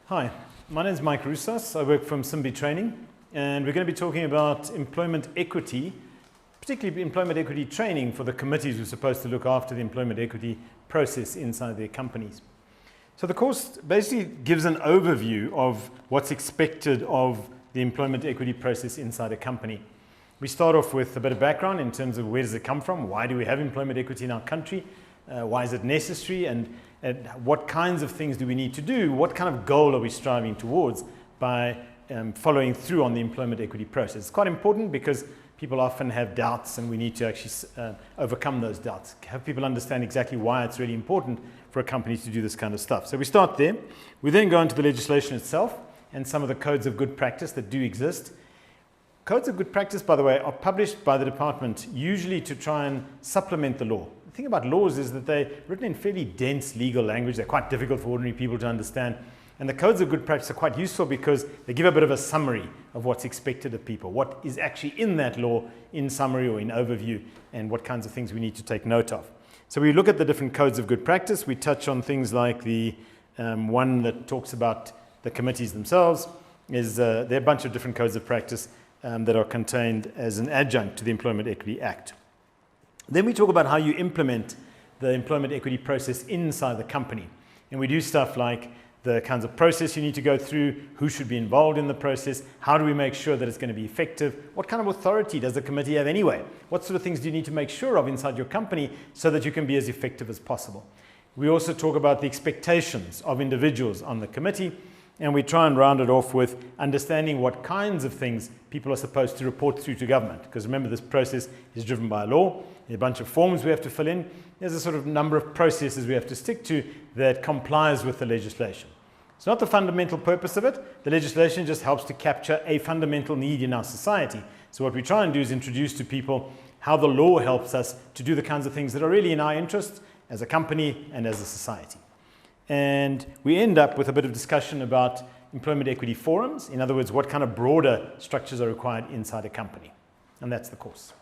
Hi, my name is Mike Rousas. I work from Simbi Training, and we're going to be talking about employment equity, particularly employment equity training for the committees who are supposed to look after the employment equity process inside their companies. So the course basically gives an overview of what's expected of the employment equity process inside a company. We start off with a bit of background in terms of where does it come from, why do we have employment equity in our country, why is it necessary, and what kinds of things do we need to do, what kind of goal are we striving towards by following through on the employment equity process. It's quite important because people often have doubts and we need to actually overcome those doubts, have people understand exactly why it's really important for a company to do this kind of stuff. So we start there. We then go into the legislation itself and some of the codes of good practice that do exist. Codes of good practice, by the way, are published by the department usually to try and supplement the law. The thing about laws is that they're written in fairly dense legal language. They're quite difficult for ordinary people to understand. And the codes of good practice are quite useful because they give a bit of a summary of what's expected of people, what is actually in that law in summary or in overview, and what kinds of things we need to take note of. So we look at the different codes of good practice. We touch on things like the one that talks about the committees themselves. There are a bunch of different codes of practice that are contained as an adjunct to the Employment Equity Act. Then we talk about how you implement the employment equity process inside the company. And we do stuff like the kinds of process you need to go through, who should be involved in the process, how do we make sure that it's going to be effective, what kind of authority does the committee have anyway, what sort of things do you need to make sure of inside your company so that you can be as effective as possible. We also talk about the expectations of individuals on the committee, and we try and round it off with understanding what kinds of things people are supposed to report through to government. Because remember, this process is driven by law. There are a bunch of forms we have to fill in. There's a sort of number of processes we have to stick to that complies with the legislation. It's not the fundamental purpose of it. The legislation just helps to capture a fundamental need in our society. So what we try and do is introduce to people how the law helps us to do the kinds of things that are really in our interests as a company and as a society. And we end up with a bit of discussion about employment equity forums. In other words, what kind of broader structures are required inside a company. And that's the course.